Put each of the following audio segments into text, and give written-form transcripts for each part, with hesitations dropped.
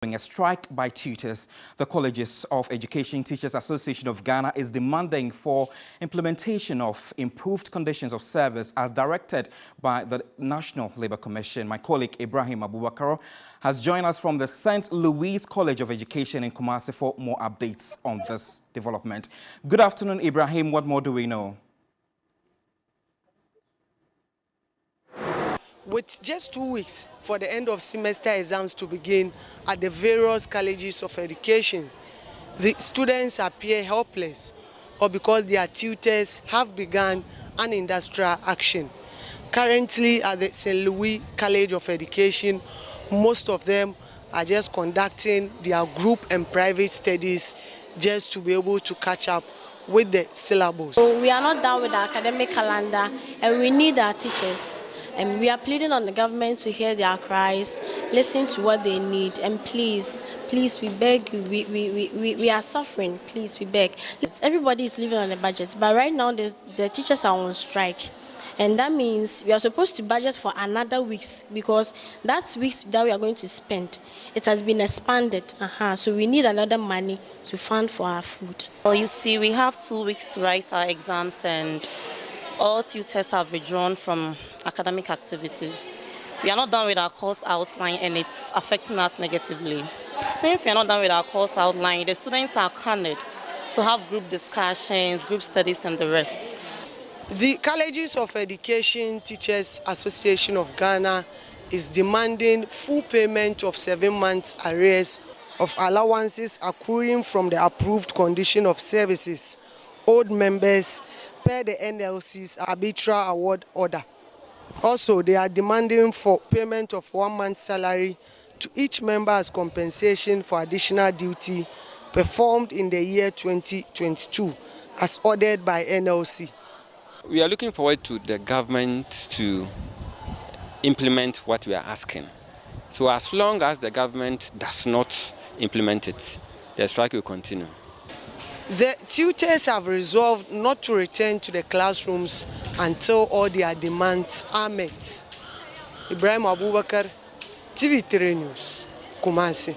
A strike by tutors. The Colleges of Education Teachers Association of Ghana is demanding for implementation of improved conditions of service as directed by the National Labour Commission. My colleague Ibrahim Abubakar has joined us from the St. Louis College of Education in Kumasi for more updates on this development. Good afternoon, Ibrahim. What more do we know? With just 2 weeks for the end of semester exams to begin at the various colleges of education, the students appear helpless or because their tutors have begun an industrial action. Currently at the St. Louis College of Education, most of them are just conducting their group and private studies just to be able to catch up with the syllabus. So we are not done with the academic calendar and we need our teachers. And we are pleading on the government to hear their cries, listen to what they need, and please, we beg you, we are suffering, please, we beg. Everybody is living on a budget, but right now the teachers are on strike. And that means we are supposed to budget for another weeks because that's weeks that we are going to spend. It has been expanded, so we need another money to fund for our food. Well, you see, we have 2 weeks to write our exams and all tutors have withdrawn from academic activities. We are not done with our course outline and it's affecting us negatively. Since we are not done with our course outline, the students are candid to have group discussions, group studies and the rest. The Colleges of Education Teachers Association of Ghana is demanding full payment of 7 months arrears of allowances accruing from the approved condition of services owed members per the NLC's arbitral award order. Also, they are demanding for payment of 1 month's salary to each member as compensation for additional duty performed in the year 2022 as ordered by NLC. We are looking forward to the government to implement what we are asking. So as long as the government does not implement it, the strike will continue. The tutors have resolved not to return to the classrooms until all their demands are met. Ibrahim Abubakar, TV3 News, Kumasi.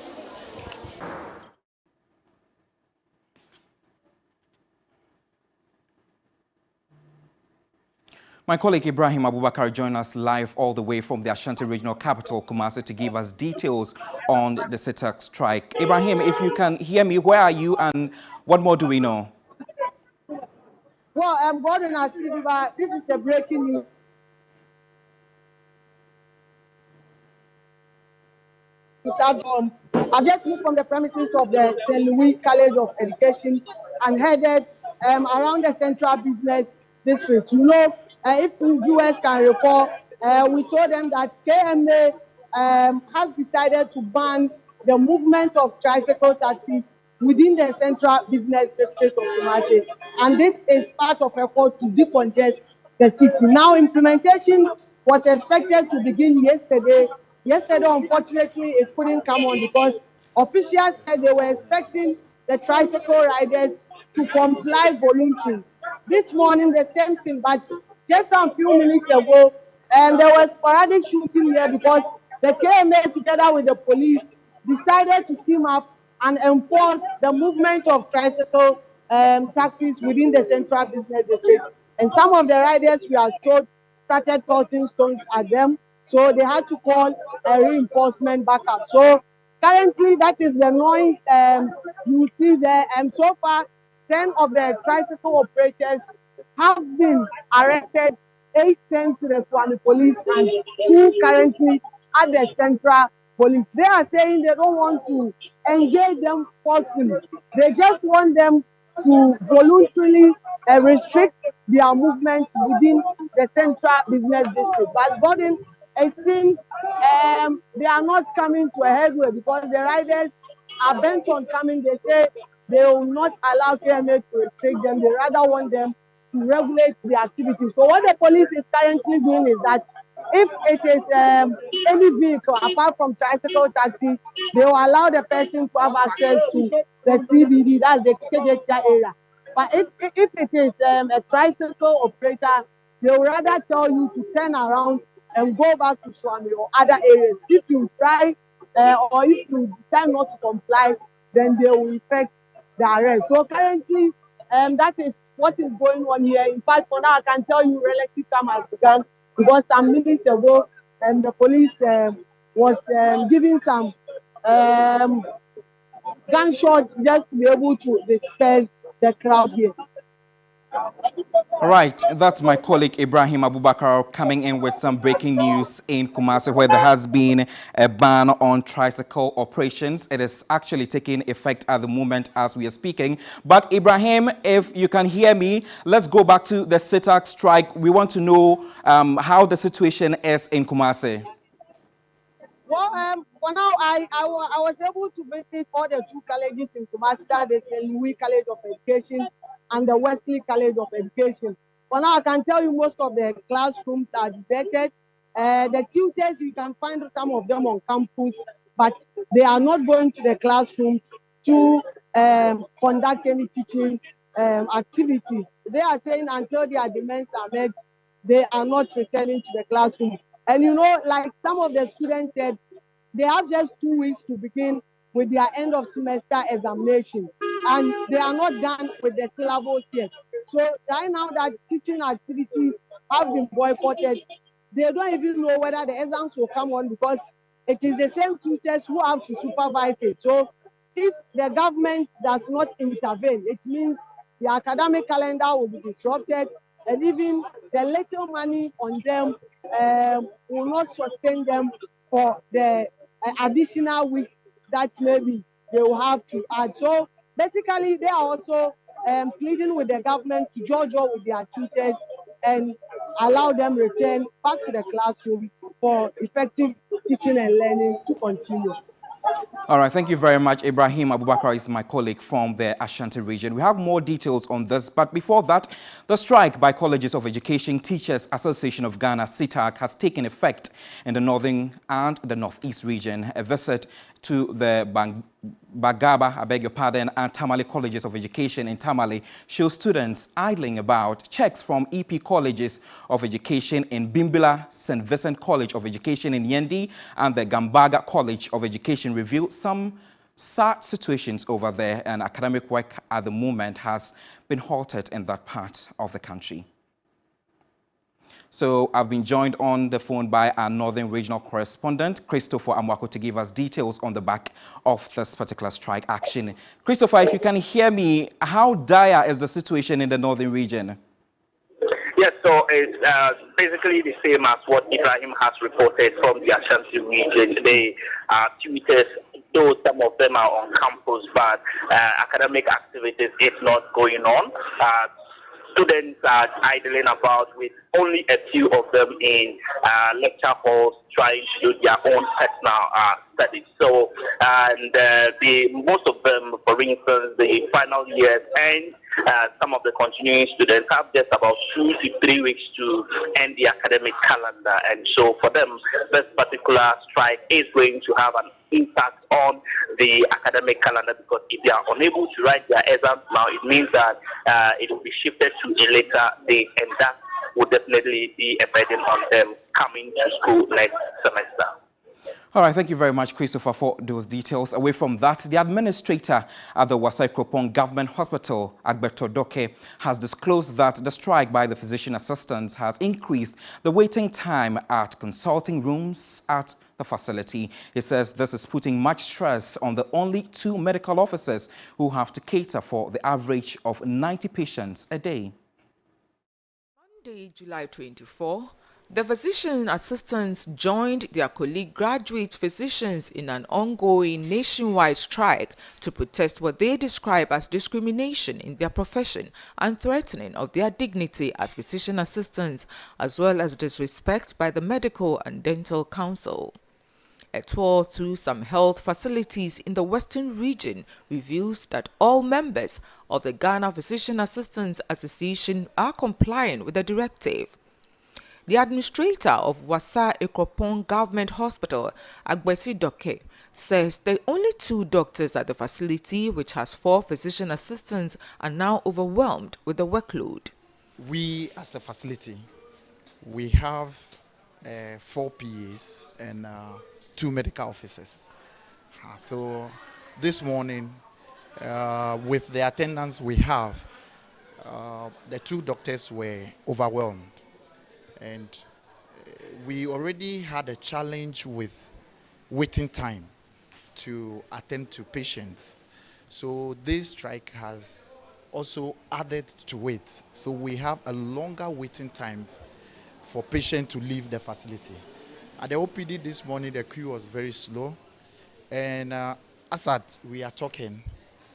My colleague Ibrahim Abubakar joined us live all the way from the Ashanti Regional Capital, Kumasi, to give us details on the SETAC strike. Ibrahim, if you can hear me, where are you and what more do we know? Well, I'm Gordon Asibiba. This is the breaking news. I've just moved from the premises of the St. Louis College of Education and headed around the Central Business District. You know, if viewers can recall, we told them that KMA has decided to ban the movement of tricycle taxis within the Central Business District of Kumasi. And this is part of an effort to decongest the city. Now, implementation was expected to begin yesterday. Yesterday, unfortunately, it couldn't come on because officials said they were expecting the tricycle riders to comply voluntarily. This morning, the same thing, but just a few minutes ago, there was sporadic shooting here because the KMA, together with the police, decided to team up and enforce the movement of tricycle taxis within the Central Business District. And some of the riders, we are told, started tossing stones at them, so they had to call a reinforcement backup. So currently, that is the noise you see there. And so far, 10 of the tricycle operators have been arrested, 8 sent to the Swami Police and 2 currently at the Central Police. They are saying they don't want to engage them forcefully. They just want them to voluntarily restrict their movement within the Central Business District. But Gordon, it seems they are not coming to a headway because the riders are bent on coming. They say they will not allow KMA to restrict them. They rather want them to regulate the activities. So what the police is currently doing is that if it is any vehicle apart from tricycle taxi, they will allow the person to have access to the CBD, that's the KJTI area. But if it is a tricycle operator, they will rather tell you to turn around and go back to Swami or other areas. If you try or if you decide not to comply, then they will effect the arrest. So currently, that is what is going on here. In fact, for now, I can tell you relative time has begun because some minutes ago, the police was giving some gunshots just to be able to disperse the crowd here. All right, that's my colleague Ibrahim Abubakar coming in with some breaking news in Kumasi, where there has been a ban on tricycle operations. It is actually taking effect at the moment as we are speaking. But Ibrahim, if you can hear me, let's go back to the SITAC strike. We want to know how the situation is in Kumasi. Well, for now, I was able to visit all the two colleges in Kumasi, the St. Louis College of Education and the Wesley College of Education. For now, I can tell you most of the classrooms are deserted. The tutors, you can find some of them on campus, but they are not going to the classrooms to conduct any teaching activities. They are saying until their demands are met, they are not returning to the classroom. And you know, like some of the students said, they have just 2 weeks to begin with their end of semester examination, and they are not done with the syllabus yet. So right now that teaching activities have been boycotted, they don't even know whether the exams will come on because it is the same tutors who have to supervise it. So if the government does not intervene, it means the academic calendar will be disrupted, and even the little money on them will not sustain them for the additional weeks that maybe they will have to add. So basically, they are also pleading with the government to judge up with their tutors and allow them return back to the classroom for effective teaching and learning to continue. All right, thank you very much. Ibrahim Abubakar is my colleague from the Ashanti region. We have more details on this, but before that, the strike by Colleges of Education Teachers Association of Ghana, SITAC, has taken effect in the northern and the northeast region. A visit to the Bagaba, I beg your pardon, and Tamale Colleges of Education in Tamale shows students idling about. Checks from EP Colleges of Education in Bimbila, St. Vincent College of Education in Yendi, and the Gambaga College of Education reveal some sad situations over there, and academic work at the moment has been halted in that part of the country. So I've been joined on the phone by our Northern Regional Correspondent, Christopher Amwako, to give us details on the back of this particular strike action. Christopher, if you can hear me, how dire is the situation in the Northern region? Yes, so it's basically the same as what Ibrahim has reported from the Ashanti region. They are tutors, though some of them are on campus, but academic activities is not going on. Students are idling about with only a few of them in lecture halls trying to do their own personal studies. So, and most of them, for instance, the final years and some of the continuing students have just about 2 to 3 weeks to end the academic calendar. And so for them, this particular strike is going to have an impact on the academic calendar, because if they are unable to write their exams now, it means that it will be shifted to a later date, and that would definitely be a burden on them coming to school next semester. All right, thank you very much, Christopher, for those details. Away from that, the administrator at the Wasai Kropong Government Hospital, Agberto Doke, has disclosed that the strike by the physician assistants has increased the waiting time at consulting rooms at the facility. He says this is putting much stress on the only 2 medical officers who have to cater for the average of 90 patients a day. Monday, July 24, the physician assistants joined their colleague graduate physicians in an ongoing nationwide strike to protest what they describe as discrimination in their profession and threatening of their dignity as physician assistants, as well as disrespect by the Medical and Dental Council. A tour through some health facilities in the Western region reveals that all members of the Ghana Physician Assistants Association are compliant with the directive. The administrator of Wasai Kropong Government Hospital, Agberto Doke, says the only 2 doctors at the facility, which has 4 physician assistants, are now overwhelmed with the workload. We, as a facility, we have 4 PAs and 2 medical officers. So this morning, with the attendance we have, the two doctors were overwhelmed. And we already had a challenge with waiting time to attend to patients. So this strike has also added to it. So we have a longer waiting times for patients to leave the facility. At the OPD this morning, the queue was very slow. And as we are talking,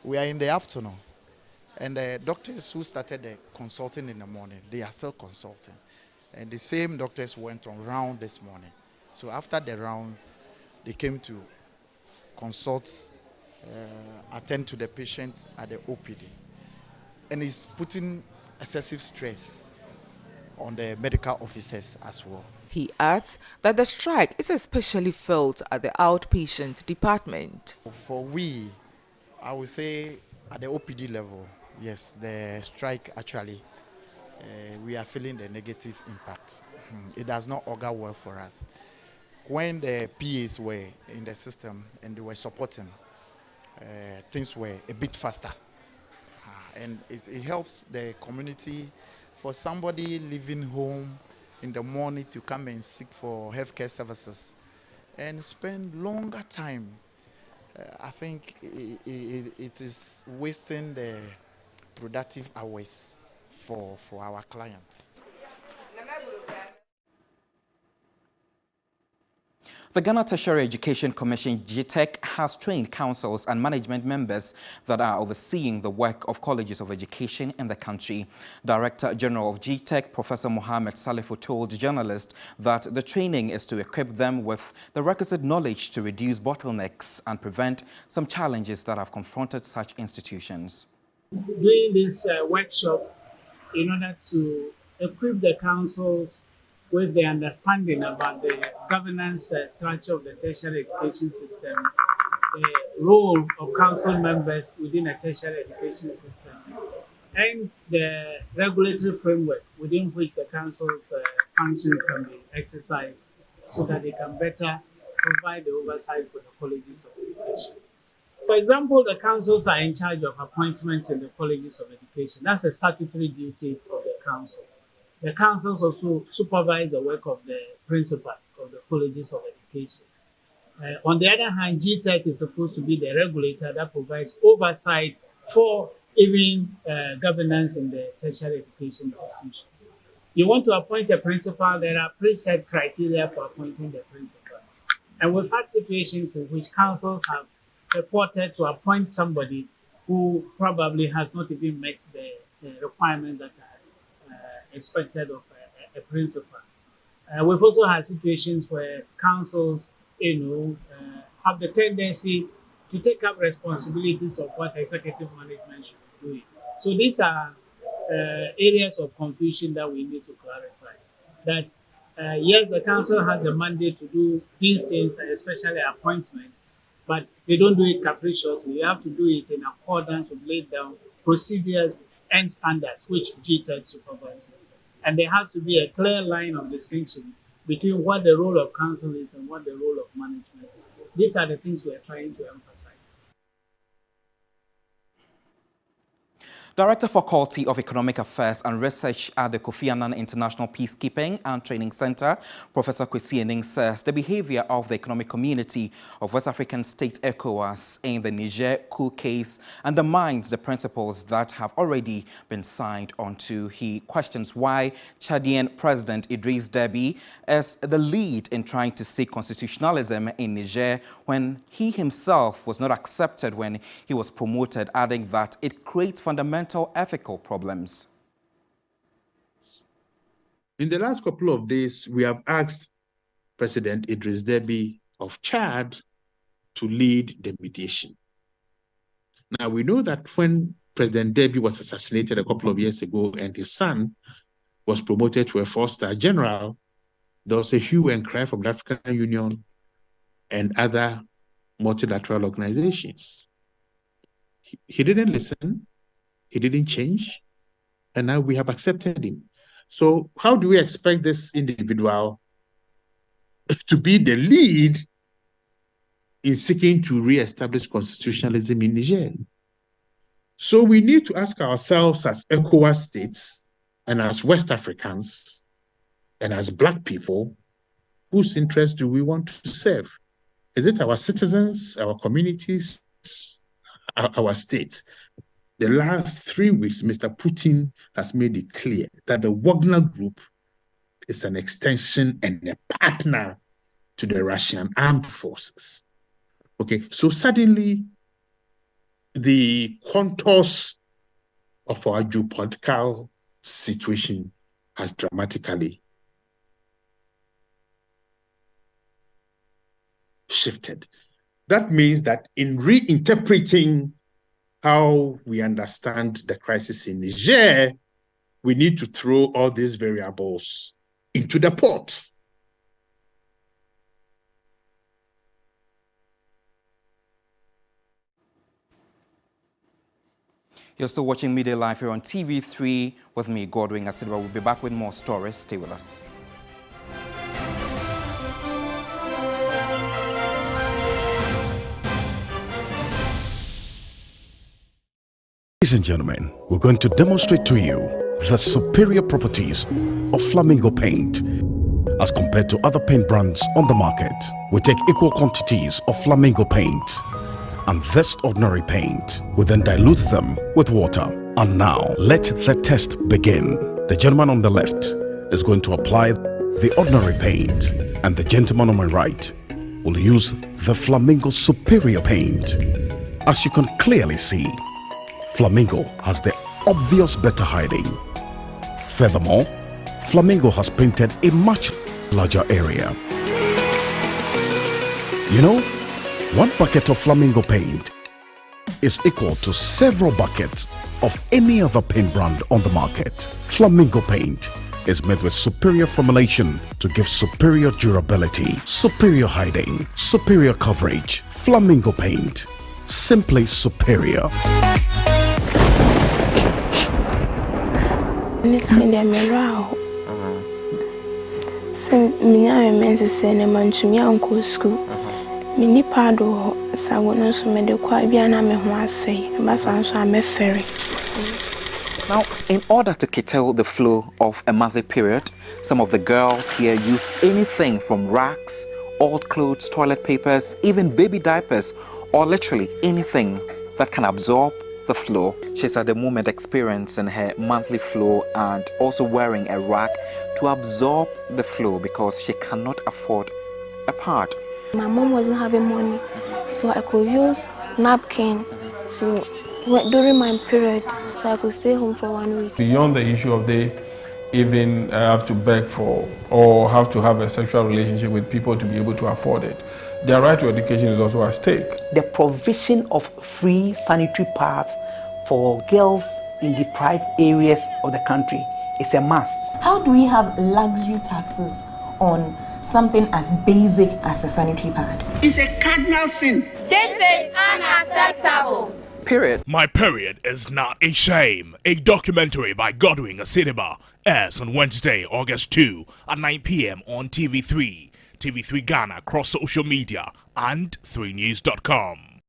we are in the afternoon. And the doctors who started the consulting in the morning, they are still consulting. And the same doctors went on round this morning. So after the rounds, they came to consult, attend to the patients at the OPD. And it's putting excessive stress on the medical officers as well. He adds that the strike is especially felt at the outpatient department. For we, I would say at the OPD level, yes, the strike actually, we are feeling the negative impact. It does not augur well for us. When the PAs were in the system and they were supporting, things were a bit faster. And it helps the community. For somebody leaving home in the morning to come and seek for healthcare services and spend longer time, I think it is wasting the productive hours for our clients. The Ghana Tertiary Education Commission, GTEC, has trained councils and management members that are overseeing the work of colleges of education in the country. Director General of GTEC, Professor Mohammed Salifu, told journalists that the training is to equip them with the requisite knowledge to reduce bottlenecks and prevent some challenges that have confronted such institutions. Doing this workshop in order to equip the councils with the understanding about the governance structure of the tertiary education system, the role of council members within a tertiary education system, and the regulatory framework within which the council's functions can be exercised so that they can better provide the oversight for the colleges of education. For example, the councils are in charge of appointments in the colleges of education. That's a statutory duty of the council. The councils also supervise the work of the principals of the colleges of education. On the other hand, GTEC is supposed to be the regulator that provides oversight for even governance in the tertiary education institutions. You want to appoint a principal, there are preset criteria for appointing the principal. And we've had situations in which councils have reported to appoint somebody who probably has not even met the requirement that are expected of a principal. We've also had situations where councils, have the tendency to take up responsibilities of what executive management should be doing. So these are areas of confusion that we need to clarify. That yes, the council has the mandate to do these things, especially appointments, but they don't do it capriciously. You have to do it in accordance with laid down procedures and standards which GTEC supervises. And there has to be a clear line of distinction between what the role of council is and what the role of management is. These are the things we are trying to emphasize. Director Faculty of Economic Affairs and Research at the Kofi Annan International Peacekeeping and Training Center, Professor Kwesi Aning, says the behavior of the economic community of West African states ECOWAS in the Niger coup case undermines the principles that have already been signed onto. He questions why Chadian President Idriss Deby is the lead in trying to seek constitutionalism in Niger when he himself was not accepted when he was promoted, adding that it creates fundamental ethical problems. In the last couple of days, we have asked President Idriss Deby of Chad to lead the mediation. Now, we know that when President Deby was assassinated a couple of years ago and his son was promoted to a four-star general, there was a hue and cry from the African Union and other multilateral organizations. He didn't listen. He didn't change, and now we have accepted him. So how do we expect this individual to be the lead in seeking to re-establish constitutionalism in Niger. So we need to ask ourselves as ECOWAS states and as West Africans and as Black people, whose interests do we want to serve? Is it our citizens, our communities, our states? The last 3 weeks, Mr. Putin has made it clear that the Wagner Group is an extension and a partner to the Russian armed forces. Okay, so suddenly the contours of our geopolitical situation has dramatically shifted. That means that in reinterpreting how we understand the crisis in Niger, we need to throw all these variables into the pot. You're still watching Media Live here on TV3 with me, Godwin Asidwa. We'll be back with more stories. Stay with us. Ladies and gentlemen, we're going to demonstrate to you the superior properties of Flamingo paint as compared to other paint brands on the market. We take equal quantities of Flamingo paint and this ordinary paint. We then dilute them with water. And now, let the test begin. The gentleman on the left is going to apply the ordinary paint, and the gentleman on my right will use the Flamingo superior paint. As you can clearly see, Flamingo has the obvious better hiding. Furthermore, Flamingo has painted a much larger area. You know, 1 bucket of Flamingo paint is equal to several buckets of any other paint brand on the market. Flamingo paint is made with superior formulation to give superior durability, superior hiding, superior coverage. Flamingo paint, simply superior. Now, in order to curtail the flow of a monthly period, some of the girls here use anything from rags, old clothes, toilet papers, even baby diapers, or literally anything that can absorb the flow. She's at the moment experiencing her monthly flow and also wearing a rag to absorb the flow because she cannot afford a pad. My mom wasn't having money, so I could use napkin during my period, so I could stay home for 1 week. Beyond the issue of they even have to beg for or have to have a sexual relationship with people to be able to afford it, their right to education is also at stake. The provision of free sanitary pads for girls in deprived areas of the country is a must. How do we have luxury taxes on something as basic as a sanitary pad? It's a cardinal sin. This is unacceptable. Period. My Period is Not a Shame. A documentary by Godwin Asidwa airs on Wednesday, August 2 at 9 p.m. on TV3, TV3 Ghana across social media and 3news.com.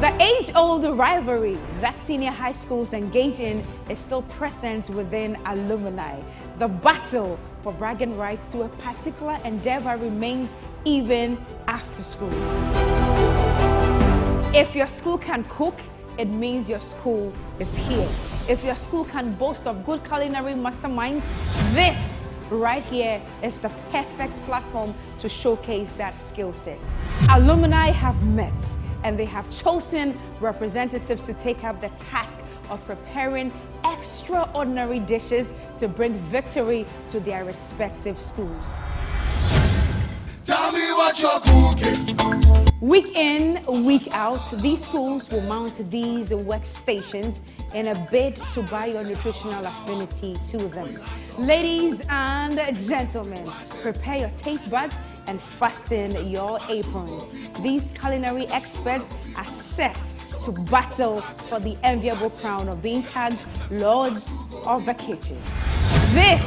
The age-old rivalry that senior high schools engage in is still present within alumni. The battle for bragging rights to a particular endeavor remains even after school. If your school can cook, it means your school is here. If your school can boast of good culinary masterminds, this right here is the perfect platform to showcase that skill set. Alumni have met and they have chosen representatives to take up the task of preparing extraordinary dishes to bring victory to their respective schools. Tell me what you're cooking. Week in, week out, these schools will mount these workstations in a bid to buy your nutritional affinity to them. Ladies and gentlemen, prepare your taste buds and fasten your aprons. These culinary experts are set to battle for the enviable crown of being tagged Lords of the Kitchen. This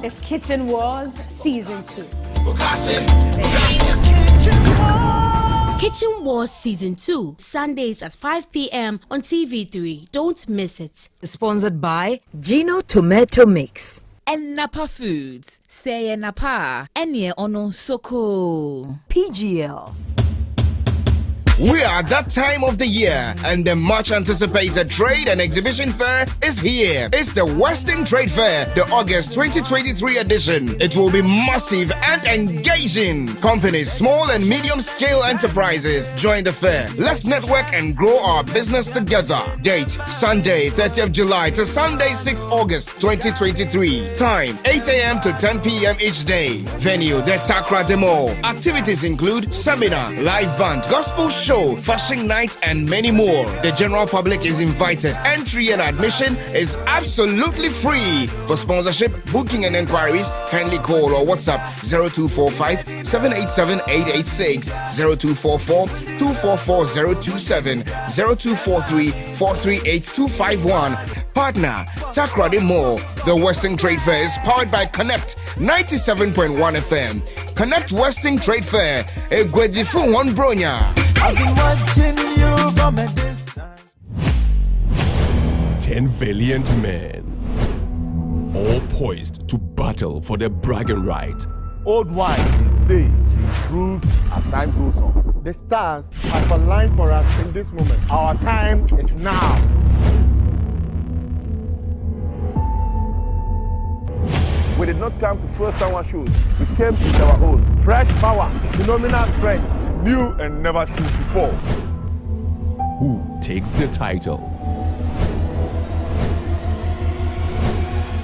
is Kitchen Wars Season 2. Kitchen Wars Season 2, Sundays at 5 p.m. on TV3. Don't miss it. Sponsored by Gino Tomato Mix. And Napa Foods. Say Napa. Enye Ono Soko. PGL. We are at that time of the year, and the much anticipated trade and exhibition fair is here. It's the Western Trade Fair, the August 2023 edition. It will be massive and engaging. Companies, small and medium scale enterprises, join the fair. Let's network and grow our business together. Date Sunday 30th July to Sunday 6th August 2023. Time 8 a.m. to 10 p.m. each day. Venue the Takrady Mall. Activities include seminar, live band, gospel show, fashion night, and many more. The general public is invited. Entry and admission is absolutely free. For sponsorship, booking, and inquiries, kindly call or WhatsApp 0245 787 886, 0244 244 027, 0243 438 251. Partner Takrady Mall. The Western Trade Fair is powered by Connect 97.1 FM. Connect Western Trade Fair. A Gwedifu one Bronya. I've been watching you from a distance. 10 valiant men, all poised to battle for their bragging right. Old wine is sage, improves as time goes on. The stars have aligned for us in this moment. Our time is now. We did not come to first someone shows. We came with our own. Fresh power, phenomenal strength, new and never seen before. Who takes the title?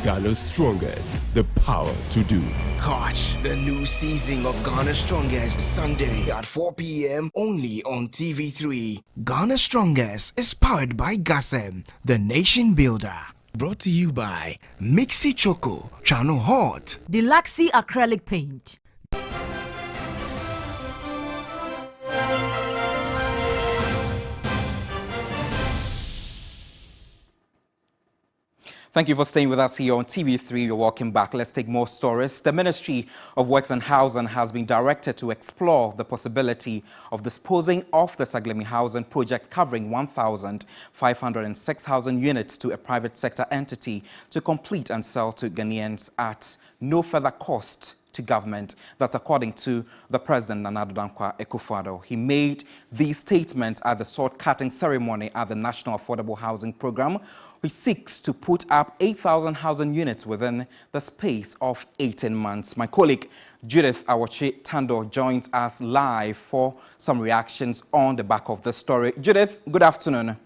Ghana's Strongest, the power to do. Catch the new season of Ghana's Strongest Sunday at 4 p.m. only on TV3. Ghana's Strongest is powered by Gasem, the nation builder. Brought to you by Mixi Choco, Channel Hot, Deluxy Acrylic Paint. Thank you for staying with us here on TV3. You're welcome back. Let's take more stories. The Ministry of Works and Housing has been directed to explore the possibility of disposing of the Saglemi Housing project covering 1,506 housing units to a private sector entity to complete and sell to Ghanaians at no further cost to government. That's according to the President, Nana Addo Dankwa Akufo-Addo. He made these statements at the sword-cutting ceremony at the National Affordable Housing Program, which seeks to put up 8,000 housing units within the space of 18 months. My colleague Judith Awachi Tando joins us live for some reactions on the back of the story. Judith, good afternoon.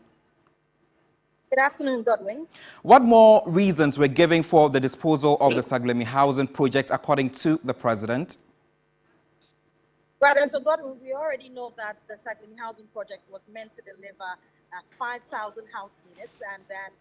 Good afternoon, Godwin. What more reasons were given for the disposal of the Saglemi Housing project according to the President? Right, and so Godwin, we already know that the Saglemi Housing project was meant to deliver 5,000 house units, and then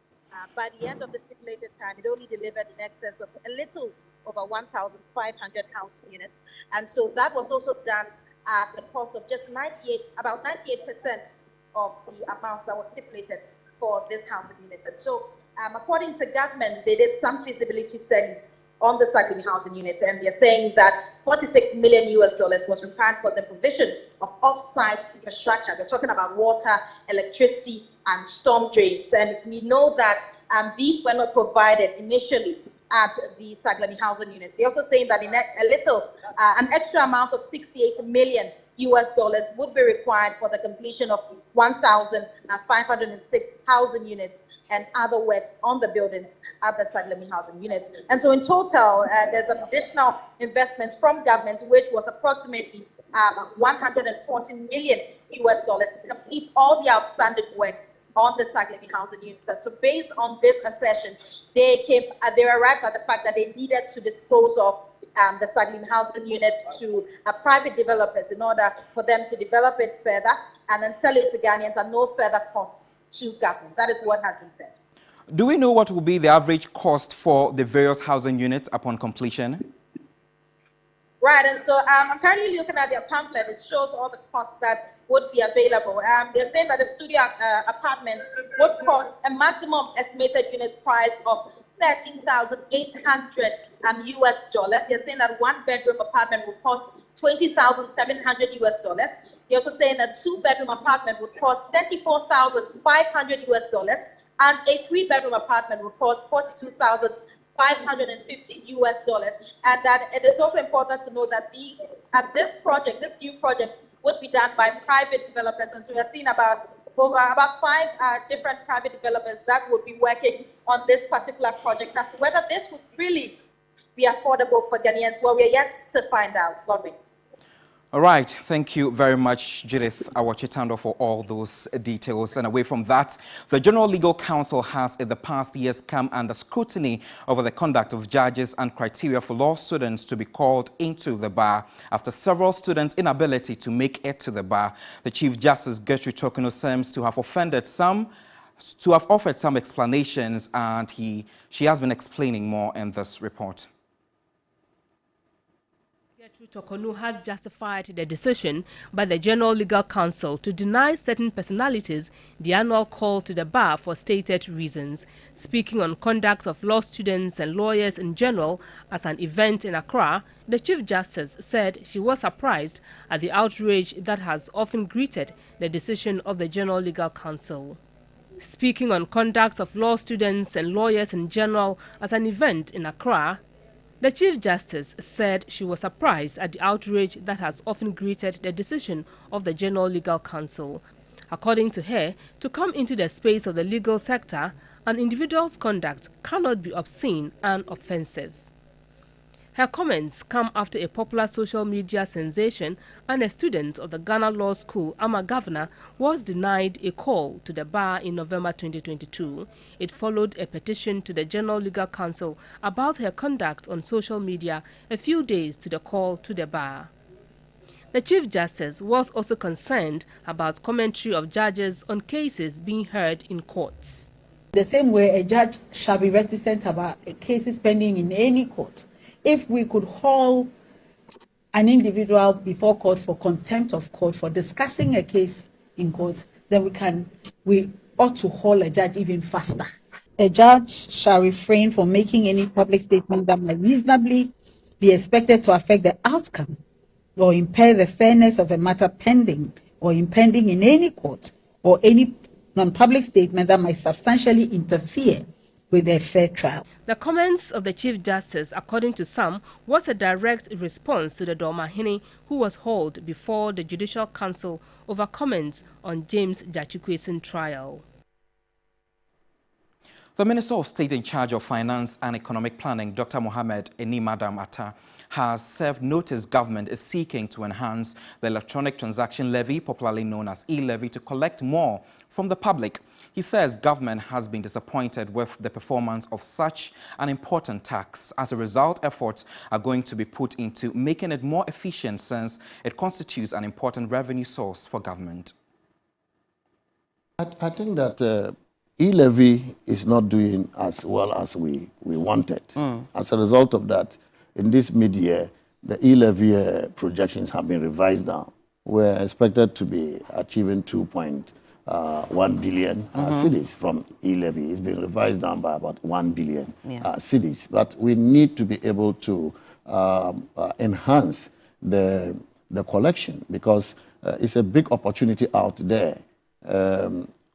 by the end of the stipulated time, it only delivered in excess of a little over 1,500 house units. And so that was also done at a cost of just about 98% of the amount that was stipulated for this housing unit. And so according to governments, they did some feasibility studies on the Saglemi housing units, and they're saying that $46 million was required for the provision of off-site infrastructure. They're talking about water, electricity, and storm drains. And we know that these were not provided initially at the Saglemi housing units. They're also saying that an extra amount of $68 million would be required for the completion of 1,506 housing units and other works on the buildings at the Saglemi housing units. And so in total, there's an additional investment from government, which was approximately $114 million to complete all the outstanding works on the Saglemi housing units. And so based on this assertion, they arrived at the fact that they needed to dispose of the Saglemi housing units to private developers in order for them to develop it further and then sell it to Ghanaians at no further cost to government. That is what has been said. Do we know what will be the average cost for the various housing units upon completion? Right, and so I'm currently looking at their pamphlet. It shows all the costs that would be available. They're saying that a studio apartment would cost a maximum estimated unit price of $13,800 US dollars. They're saying that one bedroom apartment would cost $20,700 US dollars. They're also saying a 2-bedroom apartment would cost $34,500 US dollars, and a 3-bedroom apartment would cost $42,550 US dollars. And that it is also important to know that this new project, would be done by private developers. And so we are seeing about 5 different private developers that would be working on this particular project. As to whether this would really be affordable for Ghanaians, well, we are yet to find out. Godwin. All right. Thank you very much, Judith Awachitando, for all those details. And away from that, the General Legal Council has in the past years come under scrutiny over the conduct of judges and criteria for law students to be called into the bar after several students' inability to make it to the bar. The Chief Justice Gertrude Torkornoo seems to have offered some explanations, and she has been explaining more in this report. Torkornoo has justified the decision by the General Legal Council to deny certain personalities the annual call to the bar for stated reasons. Speaking on conduct of law students and lawyers in general as an event in Accra, the Chief Justice said she was surprised at the outrage that has often greeted the decision of the General Legal Council. Speaking on conduct of law students and lawyers in general at an event in Accra, the Chief Justice said she was surprised at the outrage that has often greeted the decision of the General Legal Council. According to her, to come into the space of the legal sector, an individual's conduct cannot be obscene and offensive. Her comments come after a popular social media sensation and a student of the Ghana Law School, Ama Governor, was denied a call to the bar in November 2022. It followed a petition to the General Legal Council about her conduct on social media a few days to the call to the bar. The Chief Justice was also concerned about commentary of judges on cases being heard in courts. The same way a judge shall be reticent about cases pending in any court. If we could haul an individual before court for contempt of court for discussing a case in court, then we ought to haul a judge even faster. A judge shall refrain from making any public statement that might reasonably be expected to affect the outcome or impair the fairness of a matter pending or impending in any court, or any non-public statement that might substantially interfere with a fair trial. The comments of the Chief Justice, according to some, was a direct response to the Dormahini who was hauled before the Judicial Council over comments on James Jachikwesin trial. The Minister of State in charge of Finance and Economic Planning, Dr. Mohamed Enimadam Atta, has served notice government is seeking to enhance the electronic transaction levy, popularly known as e-levy, to collect more from the public. He says government has been disappointed with the performance of such an important tax. As a result, efforts are going to be put into making it more efficient since it constitutes an important revenue source for government. I think that e-levy is not doing as well as we wanted. As a result of that, in this mid-year, the e-levy projections have been revised down. We're expected to be achieving 2.1 billion cedis from e-levy. It's been revised down by about 1 billion cedis. But we need to be able to enhance the collection, because it's a big opportunity out there.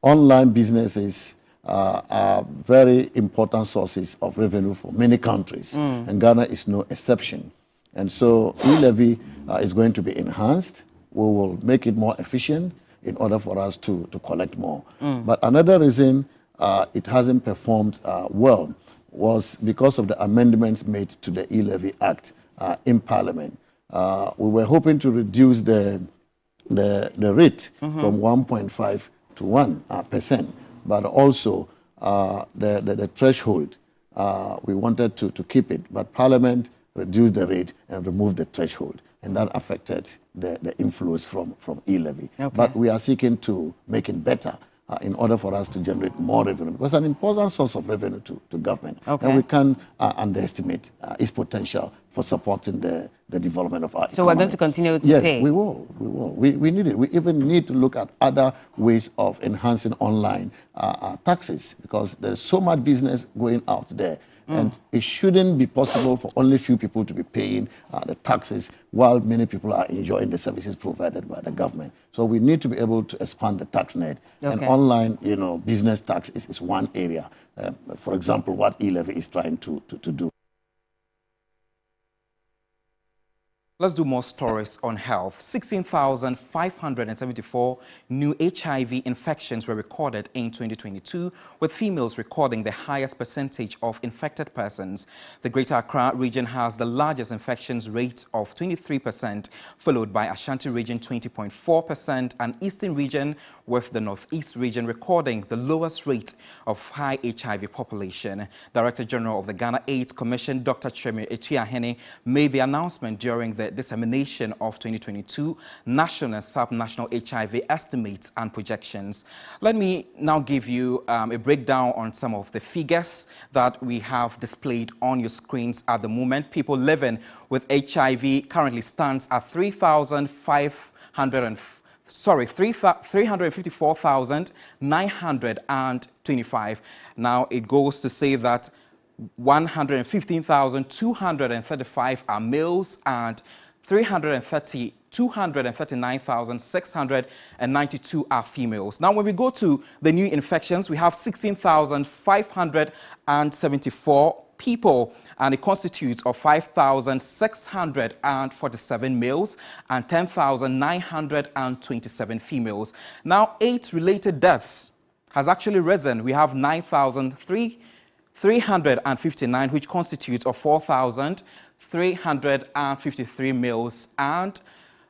Online businesses are very important sources of revenue for many countries, and Ghana is no exception. And so e-levy is going to be enhanced. We will make it more efficient in order for us to collect more. But another reason it hasn't performed well was because of the amendments made to the e-levy act in Parliament. We were hoping to reduce the rate from 1.5 to 1%, but also the threshold. We wanted to keep it, but Parliament reduced the rate and removed the threshold, and that affected the inflows from e-levy. But we are seeking to make it better in order for us to generate more revenue, because it's an important source of revenue to government, and we can't underestimate its potential for supporting the development of our economy. So we're going to continue to pay? Yes, we will. We need it. We even need to look at other ways of enhancing online taxes, because there's so much business going out there. And it shouldn't be possible for only few people to be paying the taxes while many people are enjoying the services provided by the government. So we need to be able to expand the tax net. And online, business tax is one area. For example, what e-levy is trying to do. Let's do more stories on health. 16,574 new HIV infections were recorded in 2022, with females recording the highest percentage of infected persons. The Greater Accra region has the largest infections rate of 23%, followed by Ashanti region 20.4%, and Eastern region with the Northeast region recording the lowest rate of high HIV population. Director General of the Ghana AIDS Commission, Dr. Tremi Etuahene, made the announcement during the dissemination of 2022 national and sub-national HIV estimates and projections. Let me now give you a breakdown on some of the figures that we have displayed on your screens at the moment. People living with HIV currently stands at 354,925. Now it goes to say that 115,235 are males and 239,692 are females. Now, when we go to the new infections, we have 16,574 people, and it constitutes of 5,647 males and 10,927 females. Now, AIDS-related deaths has actually risen. We have 9,359, which constitutes of 4,353 males and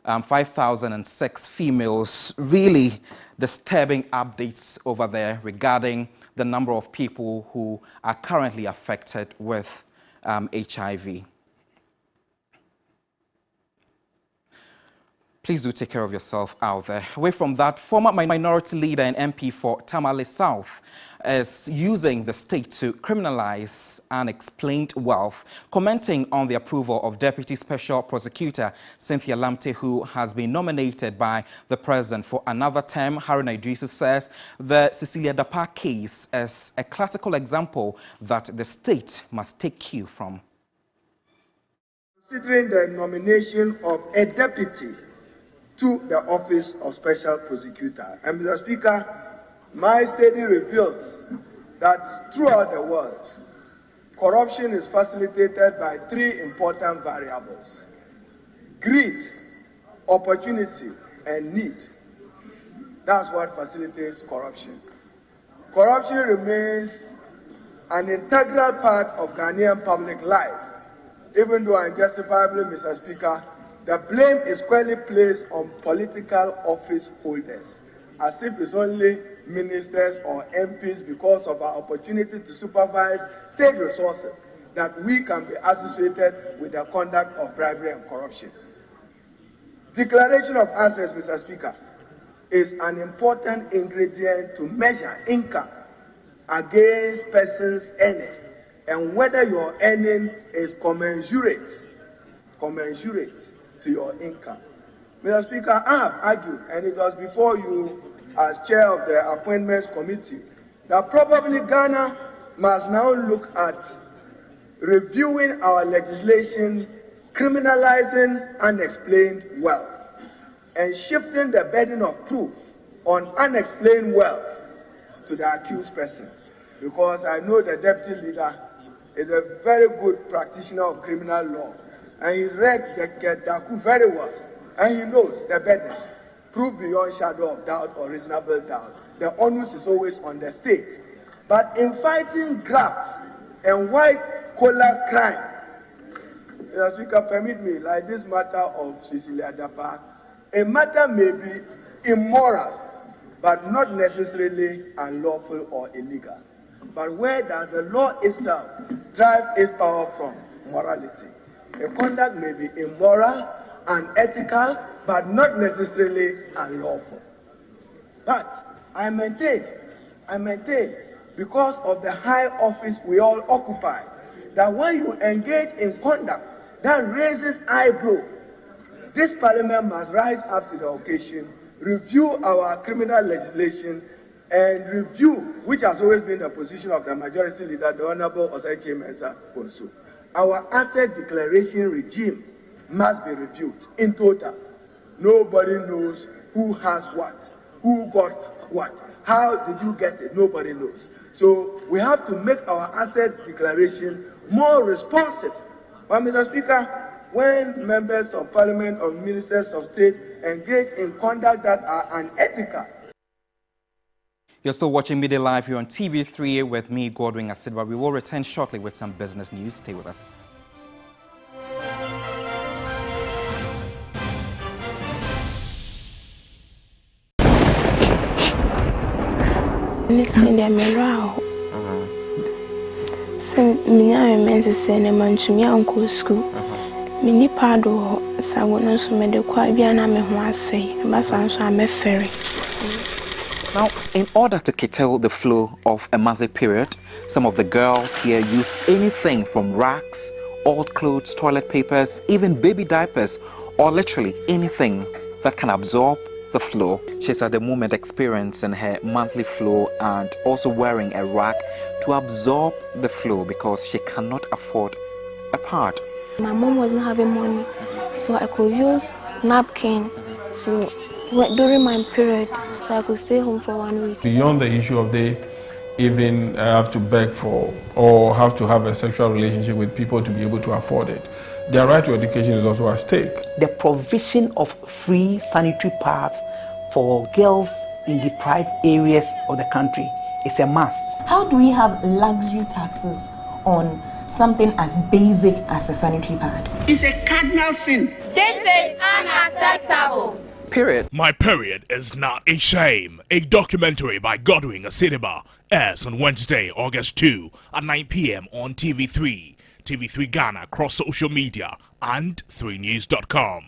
5,006 females. Really disturbing updates over there regarding the number of people who are currently affected with HIV. Please do take care of yourself out there. Away from that, former minority leader and MP for Tamale South is using the state to criminalize unexplained wealth. Commenting on the approval of Deputy Special Prosecutor Cynthia Lamte, who has been nominated by the President for another term, Haruna Idrisu says the Cecilia Dapa case is a classical example that the state must take cue from. Considering the nomination of a deputy to the office of Special Prosecutor. And Mr. Speaker, my study reveals that throughout the world, corruption is facilitated by three important variables: greed, opportunity, and need. That's what facilitates corruption. Corruption remains an integral part of Ghanaian public life, even though unjustifiably, Mr. Speaker, the blame is squarely placed on political office holders, as if it's only ministers or MPs because of our opportunity to supervise state resources that we can be associated with the conduct of bribery and corruption. Declaration of assets, Mr. Speaker, is an important ingredient to measure income against persons' earning and whether your earning is commensurate to your income. Mr. Speaker, I have argued, and it was before you as chair of the Appointments Committee, that probably Ghana must now look at reviewing our legislation criminalizing unexplained wealth and shifting the burden of proof on unexplained wealth to the accused person. Because I know the deputy leader is a very good practitioner of criminal law, and he read the Daku very well, and he knows the burden. Proof beyond shadow of doubt or reasonable doubt. The onus is always on the state. But in fighting graft and white-collar crime, Mr. Speaker, permit me, like this matter of Cecilia Dapa, a matter may be immoral, but not necessarily unlawful or illegal. But where does the law itself drive its power from? Morality. A conduct may be immoral, unethical, but not necessarily unlawful. But I maintain, because of the high office we all occupy, that when you engage in conduct that raises eyebrow, this parliament must rise up to the occasion, review our criminal legislation, and review, which has always been the position of the majority leader, the Honorable Osei Mensah Bonsu. Our asset declaration regime must be reviewed in total. Nobody knows who has what, who got what, how did you get it, nobody knows. So we have to make our asset declaration more responsive. But Mr. Speaker, when members of parliament or ministers of state engage in conduct that are unethical. You're still watching Media Live here on TV3 with me, Godwin Asidwa. We will return shortly with some business news. Stay with us. Listen, I'm around. Some men say, "I'm on to me uncle school." Mini pado, Saguno, so made a quite bien. I'm a say, but I'm a ferry. Now, in order to curtail the flow of a monthly period, some of the girls here use anything from rags, old clothes, toilet papers, even baby diapers, or literally anything that can absorb the flow. She's at the moment experiencing her monthly flow and also wearing a rag to absorb the flow because she cannot afford a pad. My mom wasn't having money, so I could use napkin to during my period, so I could stay home for 1 week. Beyond the issue of they even have to beg for or have to have a sexual relationship with people to be able to afford it, their right to education is also at stake. The provision of free sanitary pads for girls in deprived areas of the country is a must. How do we have luxury taxes on something as basic as a sanitary pad? It's a cardinal sin. This is unacceptable. Period. My Period is Not a Shame. A documentary by Godwin Asidwa airs on Wednesday, August 2 at 9 p.m. on TV3, TV3 Ghana across social media and 3news.com.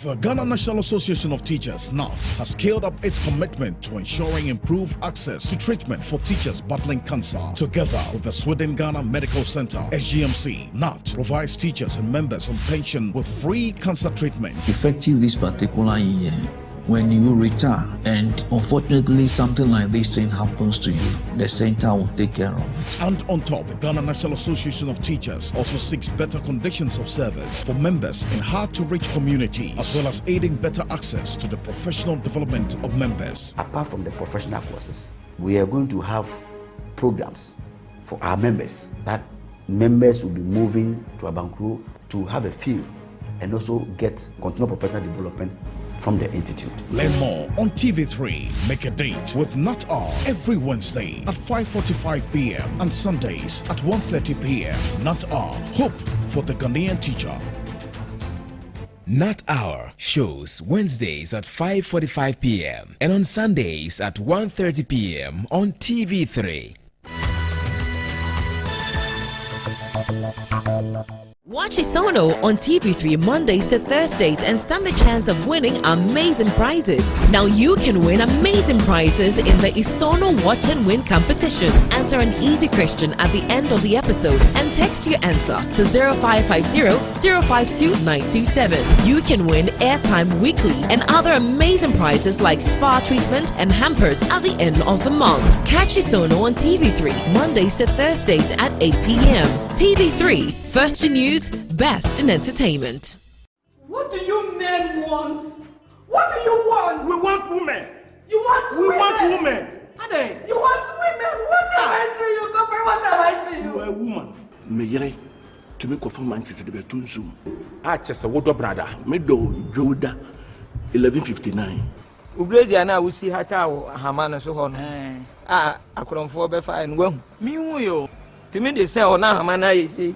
The Ghana National Association of Teachers, NAT, has scaled up its commitment to ensuring improved access to treatment for teachers battling cancer. Together with the Sweden Ghana Medical Center, SGMC, NAT provides teachers and members on pension with free cancer treatment. Effective this particular year, when you retire and unfortunately something like this thing happens to you, the center will take care of it. And on top, the Ghana National Association of Teachers also seeks better conditions of service for members in hard-to-reach communities, as well as aiding better access to the professional development of members. Apart from the professional courses, we are going to have programs for our members that members will be moving to Abankro to have a field and also get continual professional development from the institute. Learn more on TV3. Make a date with Nat R every Wednesday at 5:45 p.m. and Sundays at 1:30 p.m. Nat R, hope for the Ghanaian teacher. Nat Hour shows Wednesdays at 5:45 p.m. and on Sundays at 1:30 p.m. on TV3. Watch Isono on TV3 Mondays to Thursdays and stand the chance of winning amazing prizes. Now you can win amazing prizes in the Isono Watch and Win competition. Answer an easy question at the end of the episode and text your answer to 0550-052-927. You can win airtime weekly and other amazing prizes like spa treatment and hampers at the end of the month. Catch Isono on TV3 Mondays to Thursdays at 8 p.m. TV3, first in news, best in entertainment. What do you men want? What do you want? We want women. You want women? We want women. Ade. You want women? What am I to you? Compare what am I to you? You are a woman. Me yere to me confirm Manchester the betunzu. Chester wodo brother. Me do Joda 1159. Ubrezi ana usi hata hamana so ho no. Akoromfo be fa en wahu. Mi hu yo. Timi de say ona hamana yesi.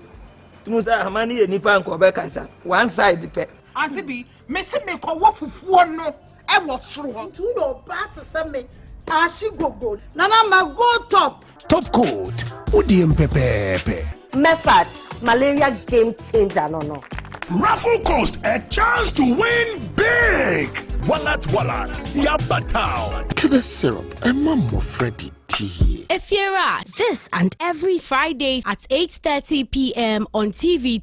Musa hamani ye nipa nko be kansa one side pe auntie bi me se me ko wo fufuo no e wo soro ho to your back to say me ashi gogo nana ma go top coat udiem pepepe Mefat malaria game changer no Raffle Coast, a chance to win big. Wallet Yabatao Killer syrup and Mammo Freddy tea. Efiera, this and every Friday at 8:30 p.m. on TV.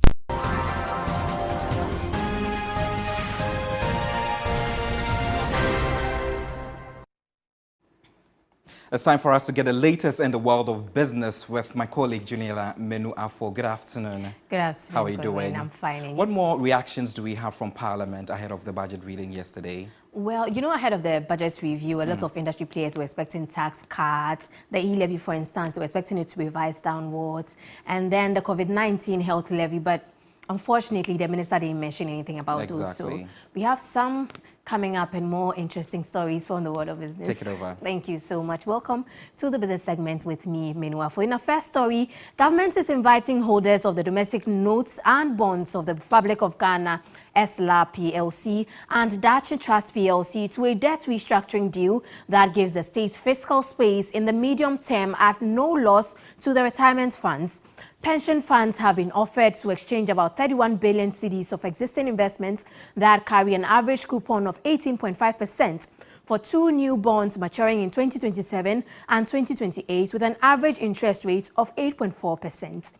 It's time for us to get the latest in the world of business with my colleague Juniela Menu-Afo. Good afternoon. Good afternoon. How are you doing? I'm fine. What more reactions do we have from Parliament ahead of the budget reading yesterday? Well, you know, ahead of the budget review, a lot of industry players were expecting tax cuts. The e-levy, for instance, they were expecting it to be revised downwards. And then the COVID-19 health levy, but unfortunately, the minister didn't mention anything about those. So we have some coming up and more interesting stories from the world of business. Take it over. Thank you so much. Welcome to the business segment with me, Menu-Afo. In our first story, government is inviting holders of the domestic notes and bonds of the Republic of Ghana, ESLA PLC, and Dachi Trust PLC to a debt restructuring deal that gives the state fiscal space in the medium term at no loss to the retirement funds. Pension funds have been offered to exchange about 31 billion cedis of existing investments that carry an average coupon of 18.5% for 2 new bonds maturing in 2027 and 2028 with an average interest rate of 8.4%.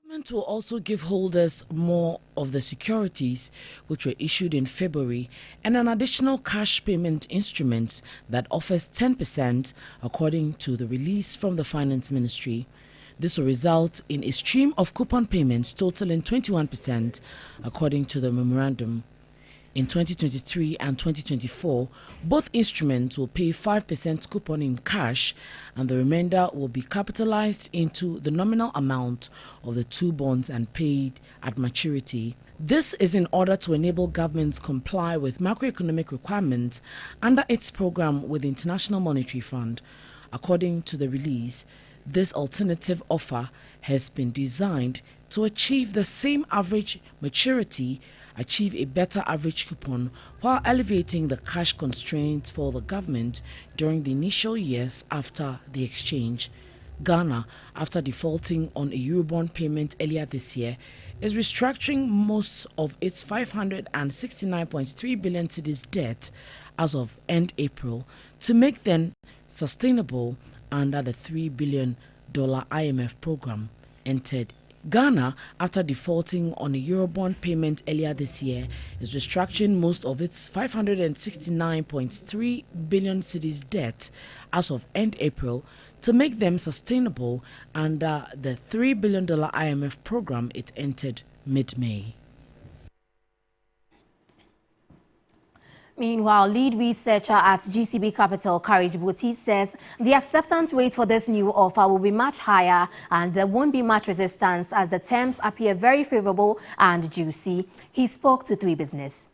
Government will also give holders more of the securities which were issued in February and an additional cash payment instrument that offers 10% according to the release from the Finance Ministry. This will result in a stream of coupon payments totaling 21% according to the memorandum. In 2023 and 2024, both instruments will pay 5% coupon in cash and the remainder will be capitalized into the nominal amount of the 2 bonds and paid at maturity. This is in order to enable governments comply with macroeconomic requirements under its program with the International Monetary Fund. According to the release, this alternative offer has been designed to achieve the same average maturity, achieve a better average coupon, while alleviating the cash constraints for the government during the initial years after the exchange. Ghana, after defaulting on a Eurobond payment earlier this year, is restructuring most of its 569.3 billion cedis debt as of end April to make them sustainable under the $3 billion IMF program entered. Ghana, after defaulting on a Eurobond payment earlier this year, is restructuring most of its 569.3 billion cedis debt as of end April to make them sustainable under the $3 billion IMF program it entered mid-May. Meanwhile, lead researcher at GCB Capital, Courage Boti, says the acceptance rate for this new offer will be much higher and there won't be much resistance as the terms appear very favorable and juicy. He spoke to 3 Business.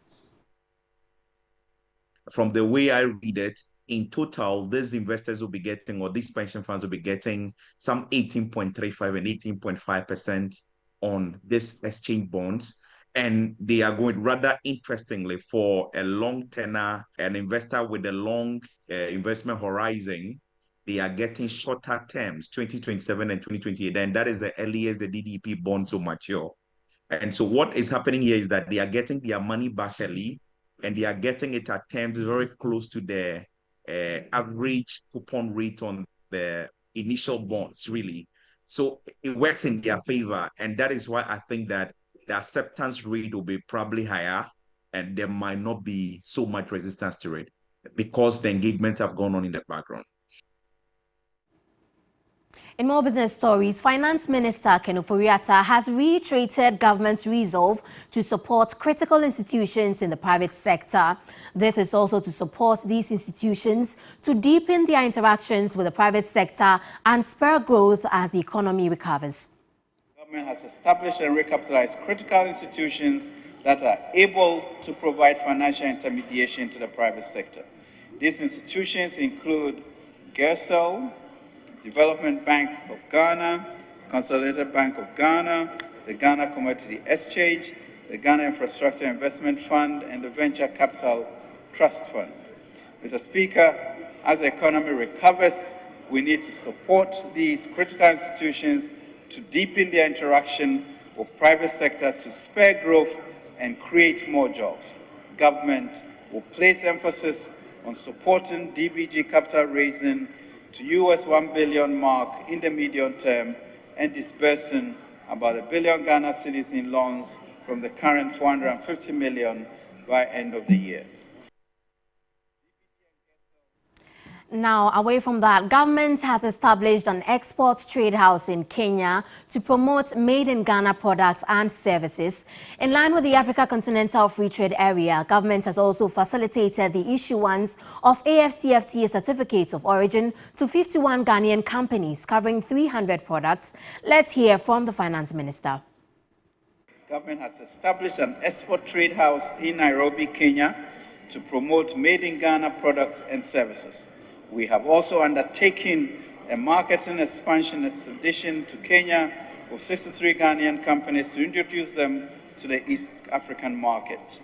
From the way I read it, in total, these investors will be getting, or these pension funds will be getting some 18.35 and 18.5% on this exchange bonds. And they are going, rather interestingly, for a long tenor, an investor with a long investment horizon, they are getting shorter terms, 2027 and 2028. And that is the earliest the DDP bonds will mature. And so what is happening here is that they are getting their money back early, and they are getting it at terms very close to the average coupon rate on the initial bonds, really. So it works in their favor. And that is why I think that the acceptance rate will be probably higher and there might not be so much resistance to it because the engagements have gone on in the background. In more business stories, Finance Minister Ken Ofori-Atta has reiterated government's resolve to support critical institutions in the private sector. This is also to support these institutions to deepen their interactions with the private sector and spur growth as the economy recovers. Has established and recapitalized critical institutions that are able to provide financial intermediation to the private sector. These institutions include Gerstel, Development Bank of Ghana, Consolidated Bank of Ghana, the Ghana Commodity Exchange, the Ghana Infrastructure Investment Fund, and the Venture Capital Trust Fund. Mr. Speaker, as the economy recovers, we need to support these critical institutions to deepen their interaction with private sector to spur growth and create more jobs. Government will place emphasis on supporting DBG capital raising to $1 billion mark in the medium term and disbursing about $1 billion Ghana cedis in loans from the current 450 million by end of the year. Now, away from that, government has established an export trade house in Kenya to promote made-in-Ghana products and services. In line with the Africa Continental Free Trade Area, government has also facilitated the issuance of AFCFTA certificates of origin to 51 Ghanaian companies covering 300 products. Let's hear from the Finance Minister. Government has established an export trade house in Nairobi, Kenya, to promote made-in-Ghana products and services. We have also undertaken a marketing expansion expedition to Kenya with 63 Ghanaian companies to introduce them to the East African market.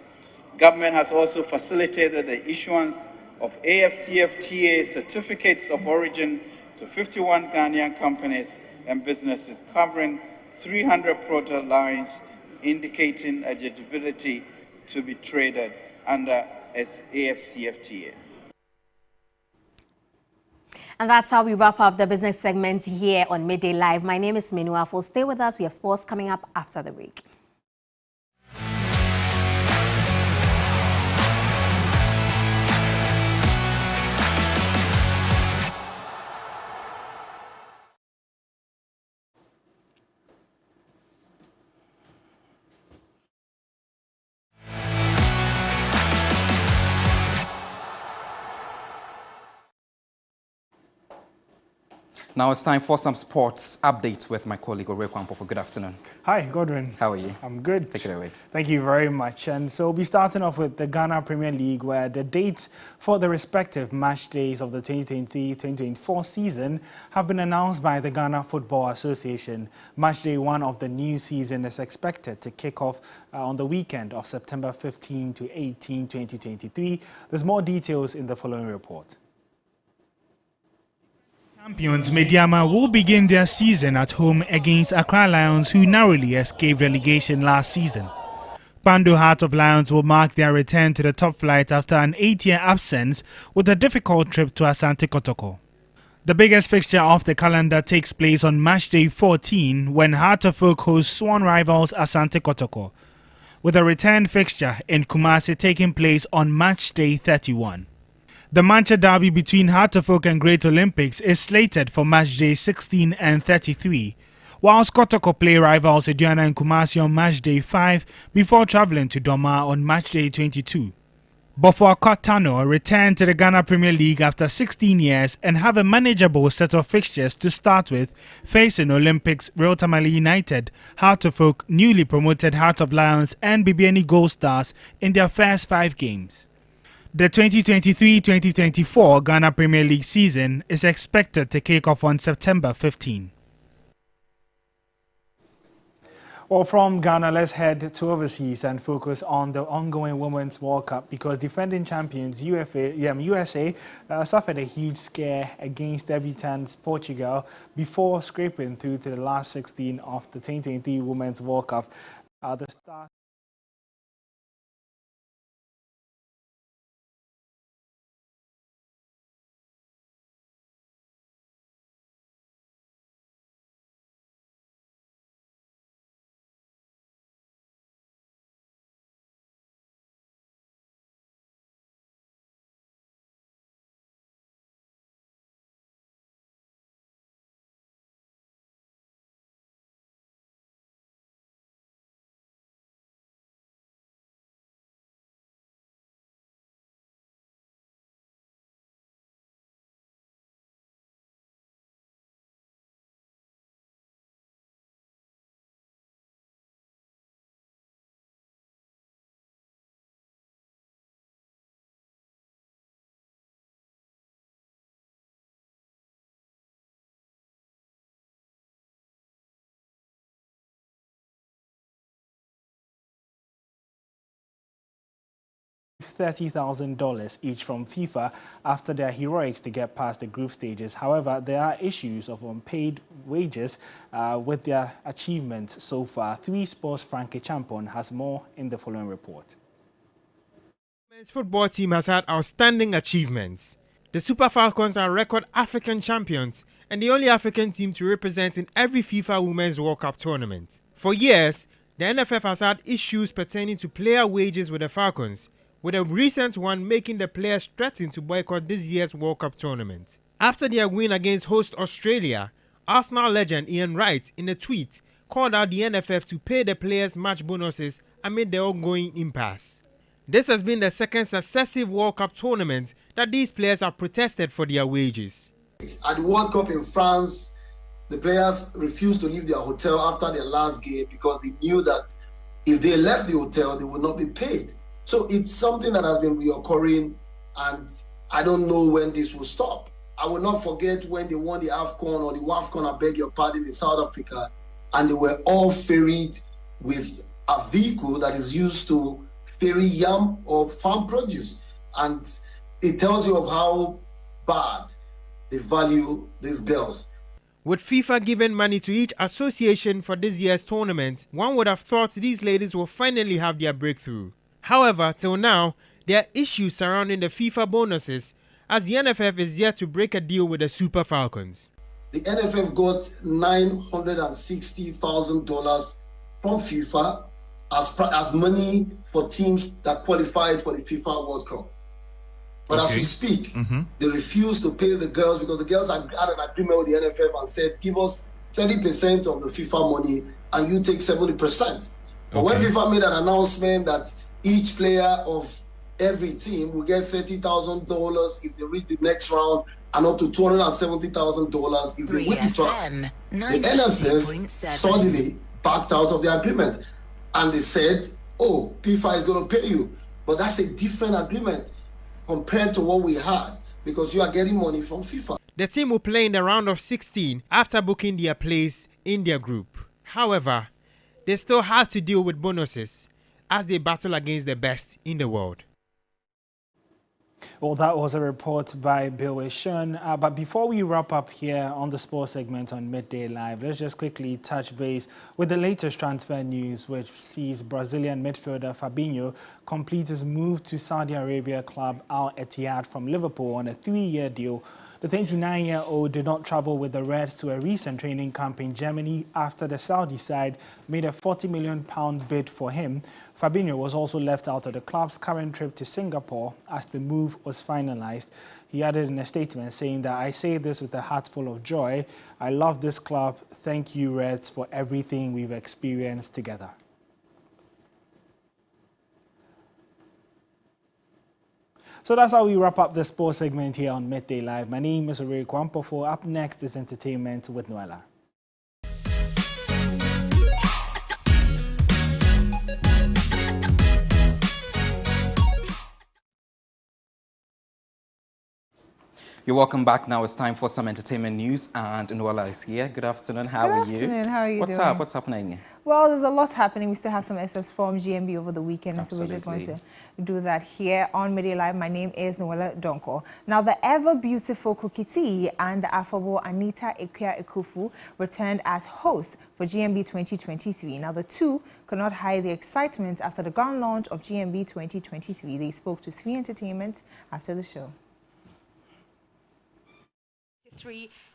Government has also facilitated the issuance of AFCFTA certificates of origin to 51 Ghanaian companies and businesses covering 300 product lines, indicating eligibility to be traded under AFCFTA. And that's how we wrap up the business segment here on Midday Live. My name is Menua. Stay with us. We have sports coming up after the break. Now it's time for some sports updates with my colleague Ore Kwampo. Good afternoon. Hi, Godwin. How are you? I'm good. Take it away. Thank you very much. And so we'll be starting off with the Ghana Premier League, where the dates for the respective match days of the 2020-2024 season have been announced by the Ghana Football Association. Match day 1 of the new season is expected to kick off on the weekend of September 15 to 18, 2023. There's more details in the following report. Champions Mediama will begin their season at home against Accra Lions, who narrowly escaped relegation last season. Bando Heart of Lions will mark their return to the top flight after an 8-year absence with a difficult trip to Asante Kotoko. The biggest fixture of the calendar takes place on match day 14 when Heart of Oak hosts sworn rivals Asante Kotoko, with a return fixture in Kumasi taking place on match day 31. The Mancha derby between Heart of Oak and Great Olympics is slated for match day 16 and 33, whilst Kotoko play rivals Aduana and Kumasi on match day 5 before travelling to Doma on match day 22. Bofo Akotano return to the Ghana Premier League after 16 years and have a manageable set of fixtures to start with, facing Olympics, Real Tamale United, Heart of Oak, newly promoted Heart of Lions and Bibiani Gold Stars in their first 5 games. The 2023-2024 Ghana Premier League season is expected to kick off on September 15. Well, from Ghana, let's head to overseas and focus on the ongoing Women's World Cup, because defending champions USA suffered a huge scare against debutants Portugal before scraping through to the last 16 of the 2023 Women's World Cup. The Stars $30,000 each from FIFA after their heroics to get past the group stages. However, there are issues of unpaid wages with their achievements so far. 3 Sports Frankie Champon has more in the following report. The men's football team has had outstanding achievements. The Super Falcons are record African champions and the only African team to represent in every FIFA Women's World Cup tournament. For years, the NFF has had issues pertaining to player wages with the Falcons, with a recent one making the players threaten to boycott this year's World Cup tournament. After their win against host Australia, Arsenal legend Ian Wright, in a tweet, called out the NFF to pay the players match bonuses amid the ongoing impasse. This has been the second successive World Cup tournament that these players have protested for their wages. At the World Cup in France, the players refused to leave their hotel after their last game because they knew that if they left the hotel, they would not be paid. So it's something that has been reoccurring, and I don't know when this will stop. I will not forget when they won the AFCON or the WAFCON, I beg your pardon, in South Africa, and they were all ferried with a vehicle that is used to ferry yam or farm produce. And it tells you of how bad they value these girls. With FIFA giving money to each association for this year's tournament, one would have thought these ladies will finally have their breakthrough. However, till now, there are issues surrounding the FIFA bonuses, as the NFF is yet to break a deal with the Super Falcons. The NFF got $960,000 from FIFA as money for teams that qualified for the FIFA World Cup. But as we speak, they refuse to pay the girls because the girls had an agreement with the NFF and said, give us 30% of the FIFA money and you take 70%. But when FIFA made an announcement that each player of every team will get $30,000 if they reach the next round and up to $270,000 if they win the tournament, the NFF suddenly backed out of the agreement. And they said, oh, FIFA is going to pay you. But that's a different agreement compared to what we had, because you are getting money from FIFA. The team will play in the round of 16 after booking their place in their group. However, they still have to deal with bonuses as they battle against the best in the world. Well, that was a report by Bill Eshun. But before we wrap up here on the sports segment on Midday Live, let's just quickly touch base with the latest transfer news, which sees Brazilian midfielder Fabinho complete his move to Saudi Arabia club Al Ittihad from Liverpool on a 3-year deal. The 29-year-old did not travel with the Reds to a recent training camp in Germany after the Saudi side made a £40 million bid for him. Fabinho was also left out of the club's current trip to Singapore as the move was finalized. He added in a statement saying that, I say this with a heart full of joy. I love this club. Thank you, Reds, for everything we've experienced together. So that's how we wrap up the sports segment here on Midday Live. My name is Ori Kwampofo. Up next is entertainment with Noella. You're welcome back. Now it's time for some entertainment news, and Noella is here. Good afternoon. How are you? Good afternoon. How are you doing? What's up? What's happening? Well, there's a lot happening. We still have some SS from GMB over the weekend, so we're just going to do that here on Midday Live. My name is Noella Donko. Now, the ever-beautiful Cookie T and the affable Anita Ekwia Ekufu returned as hosts for GMB 2023. Now, the two could not hide their excitement after the grand launch of GMB 2023. They spoke to 3 Entertainment after the show.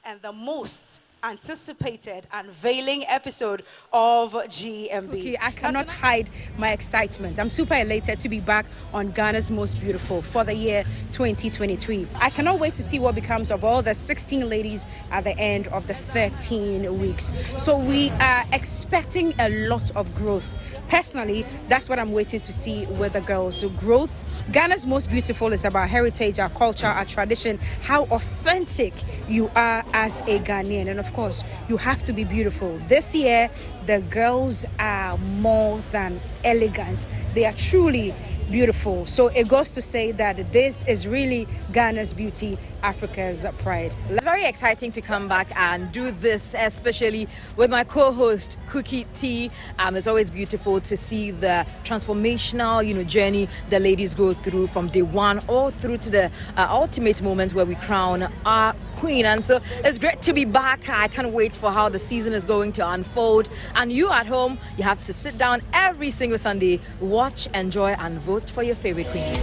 And the most anticipated unveiling episode of GMB. Okay, I cannot hide my excitement. I'm super elated to be back on Ghana's Most Beautiful for the year 2023. I cannot wait to see what becomes of all the 16 ladies at the end of the 13 weeks. So we are expecting a lot of growth. Personally, that's what I'm waiting to see with the girls. So growth. Ghana's Most Beautiful is about heritage, our culture, our tradition, how authentic you are as a Ghanaian. And of course, you have to be beautiful. This year, the girls are more than elegant. They are truly beautiful. So it goes to say that this is really Ghana's beauty, Africa's pride. It's very exciting to come back and do this, especially with my co-host Cookie T. It's always beautiful to see the transformational, journey the ladies go through from day one all through to the ultimate moment where we crown our queen. And so it's great to be back. I can't wait for how the season is going to unfold. And you at home, you have to sit down every single Sunday, watch, enjoy, and vote for your favorite queen.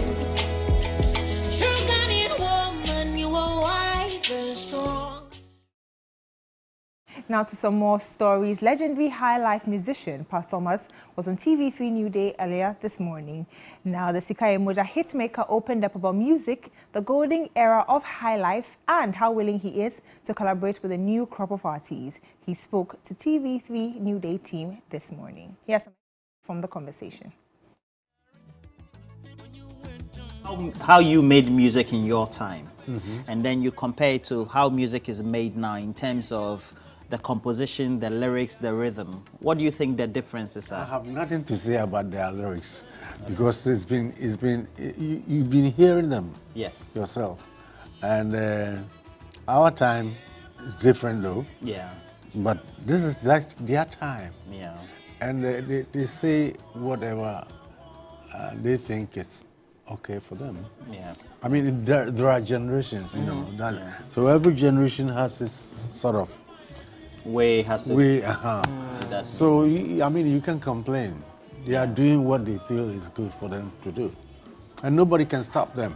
Now to some more stories. Legendary High Life musician Pat Thomas was on TV3 New Day earlier this morning. Now the Sika Emoja hitmaker opened up about music, the golden era of High Life, and how willing he is to collaborate with a new crop of artists. He spoke to TV3 New Day team this morning. Here's some from the conversation. How you made music in your time, and then you compare it to how music is made now in terms of the composition, the lyrics, the rhythm. What do you think the differences are? I have nothing to say about their lyrics because you've been hearing them yourself, and our time is different though. Yeah. But this is like their time. Yeah. And they say whatever they think is okay for them. Yeah. I mean, there are generations, you know. So every generation has its sort of way. So I mean, you can complain. They are doing what they feel is good for them to do, and nobody can stop them.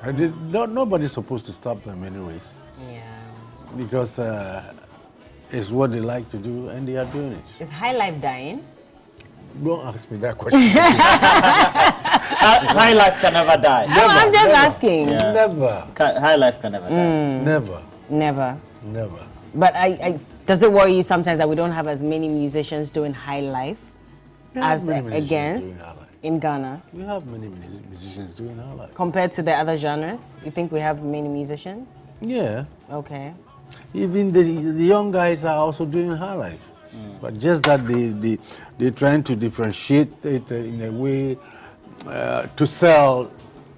And nobody's supposed to stop them, anyways. Yeah. Because it's what they like to do, and they are doing it. Is High Life dying? Don't ask me that question. High Life can never die. Never, I'm just asking. Yeah. Never. High Life can never die. Never. Never. Never. But does it worry you sometimes that we don't have as many musicians doing High Life as against in Ghana? We have many musicians doing High Life. Compared to the other genres? You think we have many musicians? Yeah. Okay. Even the young guys are also doing High Life. But just that they're trying to differentiate it in a way to sell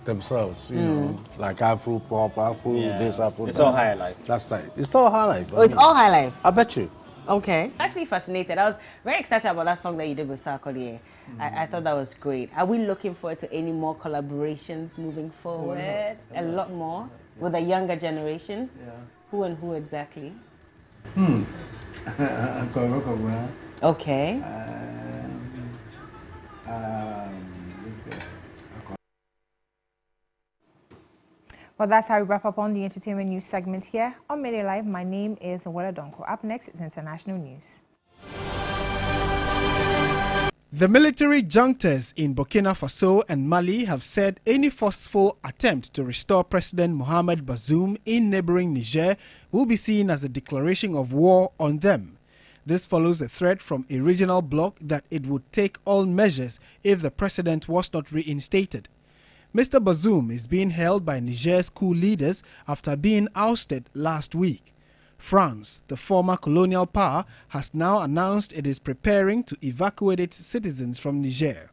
themselves, you know, like Afro pop, Afro this, Afro that. It's all High Life. That's right. It's all High Life. Oh, it's all High Life? I bet you. Okay. Actually fascinated. I was very excited about that song that you did with Sarkodie. I thought that was great. Are we looking forward to any more collaborations moving forward? A lot more with the younger generation? Yeah. Who and who exactly? Okay. Well, that's how we wrap up on the entertainment news segment here on Media Live. My name is Nwela Donko. Up next is international news. The military junctors in Burkina Faso and Mali have said any forceful attempt to restore President Mohamed Bazoum in neighboring Niger will be seen as a declaration of war on them. This follows a threat from a regional bloc that it would take all measures if the president was not reinstated. Mr. Bazoum is being held by Niger's coup leaders after being ousted last week. France, the former colonial power, has now announced it is preparing to evacuate its citizens from Niger.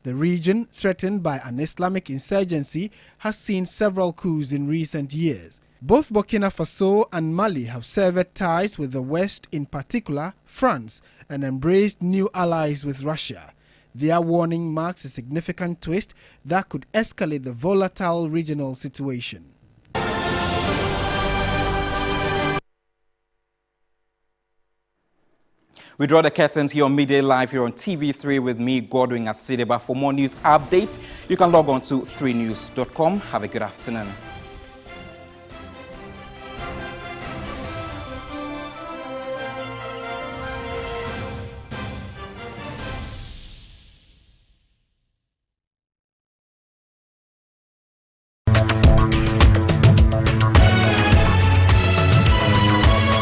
The region, threatened by an Islamic insurgency, has seen several coups in recent years. Both Burkina Faso and Mali have severed ties with the West, in particular France, and embraced new allies with Russia. Their warning marks a significant twist that could escalate the volatile regional situation. We draw the curtains here on Midday Live here on TV3 with me, Godwin Asideba. For more news updates, you can log on to 3news.com. Have a good afternoon.